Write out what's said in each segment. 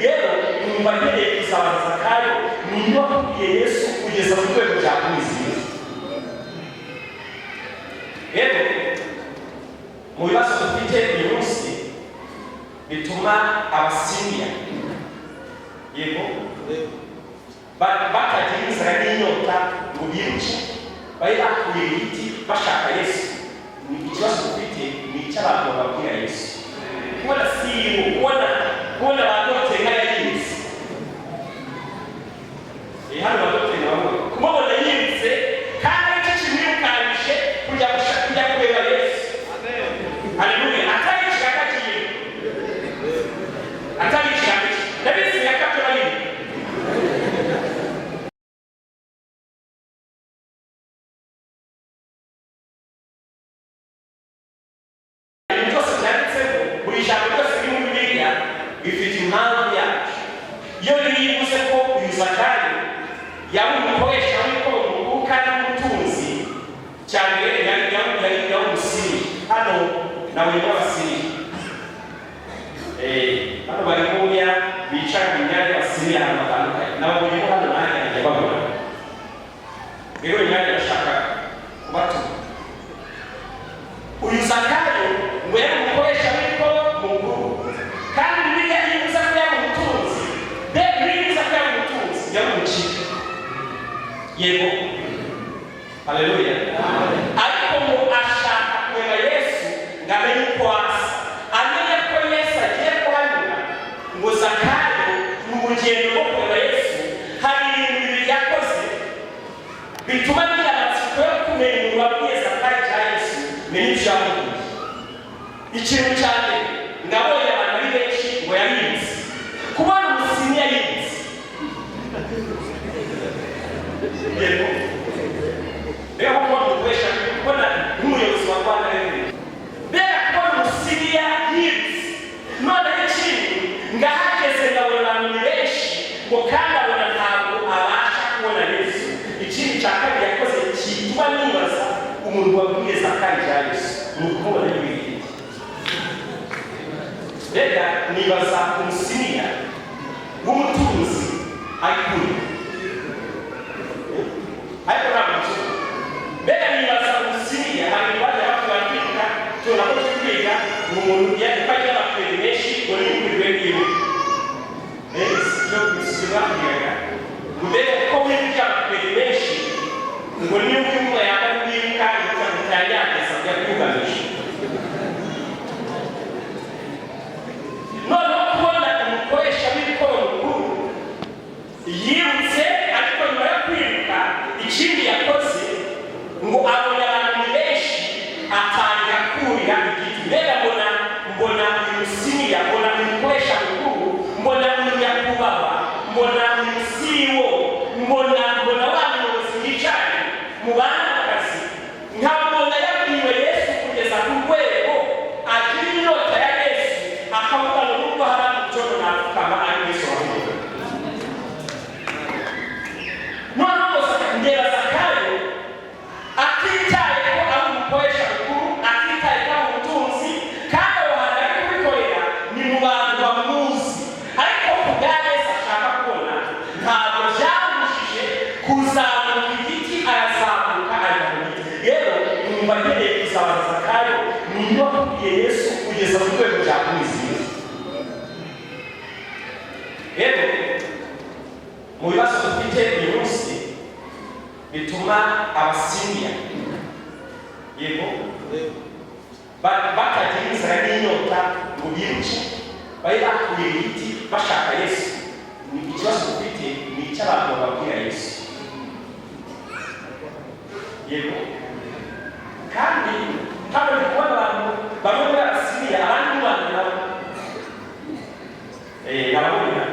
rero numva nkeneye kuzabaza Zakayo niba wakubwiye Yesu kugeza ku rwego rya kwizera. Rero mu bibazo dufite uyu munsi bituma abasiniya yego batagira inzara n'inyota ngo biruke bari bakuye ibiti bashaka Yesu. Ni ikibazo dufite ni icy'abantu bababwira Yesu. Kubona siyo kubona abadogiteri nk'ayayiritse hano abadogiteri nabo kumubona yiritse kandi icyo kimwirukanishe kujya kureba Yesu. Haleluya. Atari ikigaka kiwe atari ikigaka kiwe ndabizi yakabyo babiri bifite impamvu yacu. Iyo bivuze ko uyu Zakayo yari umukoresha w'ikoro kandi n'umutunzi cyane yari umusiri. Hano nawe n'abasiri hano bari kumya bicara mu myanya y'abasiri ahantu hatandukanye nababonye ko hano nanjye najya babona. Rero imyanya irashaka kubatuma uyu Zakayo ngo yari umukoresha w'ikoro mukuru kandi Bibiliya yibuza ko yari umutunzi. Bibiliya ko yari umutunzi yari umukire. Yego. Haleluya. Ariko ngo ashaka kureba Yesu ngo amenye uko asa. Amenye ko Yesu agiye kuhanyura ngo Zakayo mu rugendo rwo kureba Yesu hari ibintu bibiri yakoze bituma agira amatsiko yo kumenya umuntu wabwiye Zakayo cya Yesu n'icyo yamubwiye. Ikintu cya mbere ngabonye abantu ari benshi ngo yabizi kubona umusini yayizi. Yego. Rero kubona umukoresha kubona nk'umuyobozi wa Rwanda Revenue rero kubona umusini yayizi none n'ikindi ngahageze ngabona abantu benshi ngo kandi abona ntabwo abasha kubona Yesu. Ikindi cya kabiri yakoze kituma nibaza umuntu wabwiye Zakayo cya Yesu ni ukumubona y'ibindi. Rega nibaza umusiniya w'umutunzi ayikuri ariko ntabwo mbega nibaza umusiniya hari bajya bakora kwiga tubona ko twiga mu muntu yajya abakweri benshi ngo ni umurwe n'iwe sibyo bisibabwiraga mbega ko wiga abakweri benshi ngo ni umwe yaba nibuka utanyageza bya kuganisha. Noneho kubona umukoresha w'ikoro mukuru yibutse ariko nyuma yo kwiruka ikindi yakoze ngo abona abantu benshi atangira kurira igiti. Mbega mbona umusiniya mbona umukoresha mukuru mbona umunyakubahwa mbona umusiwo mbona wa muyobozi yicaye mu bandi akazi nkabona yabwiwe Yesu kugeza ku rwego agira inyota ya Yesu akavuga ngo nubwo hari umucono nakukama ari Yesu wamuha. Noneho ndeba Zakayo atitaye ko ari umukoresha mukuru atitaye ko ari umutunzi kandi abo hantu ari kubikorera ni mu bantu bamuzi ariko ku bwa Yesu ashaka kubona ntabwo byamubujije kuzamuka igiti arazamuka ajya mu giti. Rero numva nkeneye kuzabaza Zakayo niba wakubwiye Yesu kugeza ku rwego rya kwizera. Rero mu bibazo dufite uyu munsi bituma abasiniya yego batagira inzara n'inyota ngo biruke bari bakuye ibiti bashaka Yesu. Ni ikibazo dufite ni icy'abantu bababwira Yesu. Yego. Kandi hano ndi kubona abantu bamwe muri abasiniya abandi mu bantu nabo nababona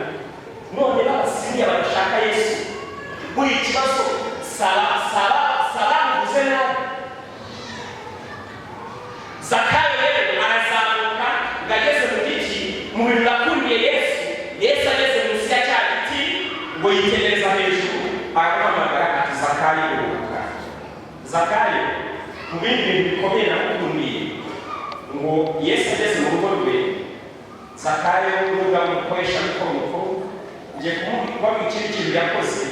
none n'abasiniya badashaka Yesu. Buri kibazo avuze nawe. Zakayo rero arazamuka ngo ageze mu giti mu bintu nakuriye Yesu ageze munsi ya cya giti ngo yitegereza hejuru aramuhamagara ati Zakayo uruhuka. Zakayo mu bindi bintu bikomeye nakuriye ngo Yesu ageze mu rugo rwe Zakayo n'ubwo umukoresha w'ikoro mukuru ngiye kuba ikindi kintu yakoze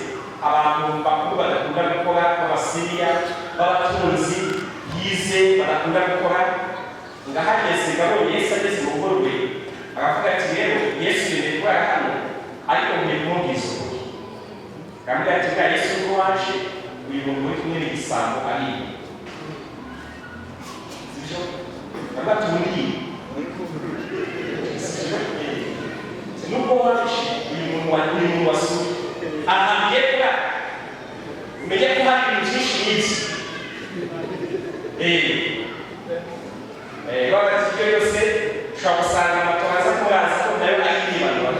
abantu bakuru badakunda gukora b'abasiriya b'abatunzi yize badakunda gukora ngahageze gabonye Yesu ageze mu rugo rwe akavuga ati rero Yesu yende kubara hano ariko nkwiye kumubwiza ukuri kandi ati bwa Yesu ubwo waje uyu muntu uri kumwe n'igisambo ari sibyo kandi tundi nubwo waje uyu muntu wasuye ahamye kwa umenye ko hari ibintu byinshi n'ibyo bagati ibyo yose ushobora gusanga amatomaza kuraza ko nayo ari yibanura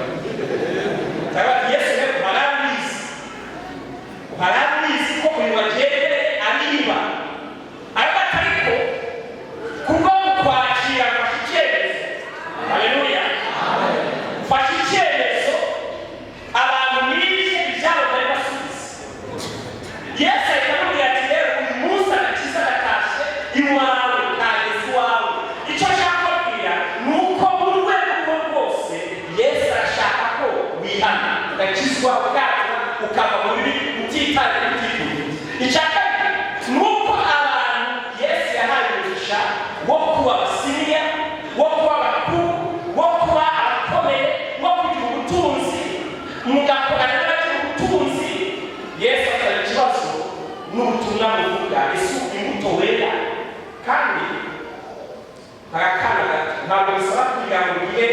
cyangwa Yesu rero harabizi ko uyu wagendere ariba ariko atariko kubwo kwakira afashe icyemezo haleluya fashe icyemezo abantu bize ibyabo bari basubiza Yesu akamubwira ati rero uyu munsi agakiza gatashe iwawe kageze iwawe icyo ashaka kubwira ni uko mu rwego rwose Yesu arashaka ko wihana ugakizwa ubwato ukava mu bibi utitaye n'ibyifuzo icya kabiri ni uko abantu Yesu yahaye umugisha wo kuba abasiriya wo kuba abakuru wo kuba abakomeye wo kugira ubutunzi mugakorana n'abagira ubutunzi Yesu atari ikibazo n'ubutumwa buvuga Yesu imbuto wera kandi harakana gato ntabwo bisaba kugira ngo ugire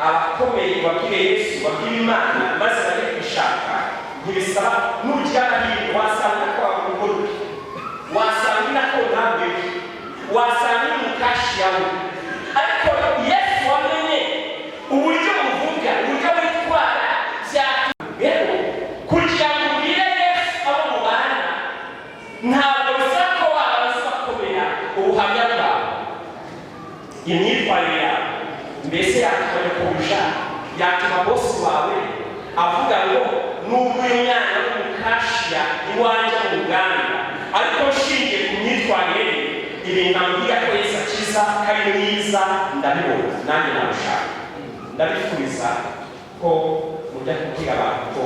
abakomeye babwire Yesu babwire Imana maze bajye kwishaka ntibisaba n'urujyana hino wasanga ko abagore wasanga nako ntabwe wasanga n'umukashi yawe ariko Yesu wamenye uburyo buvuga uburyo witwara rero kugira ngo ubwire Yesu abo mubana ntabwo bisaba ko wabanza bakomera ubuhamya bwawe imyitwarire yawe mbese yatuma kurusha yatuma bosi wawe avuga ngo nubwo uyu mwana w'umukashiya iwanjye mu Uganda ariko nshingiye ku myitwarire ibintu ambwira ko Yesu akiza kari mwiza ndabibona nanjye namushaka ndabifuriza ko mujya kubwira abantu ko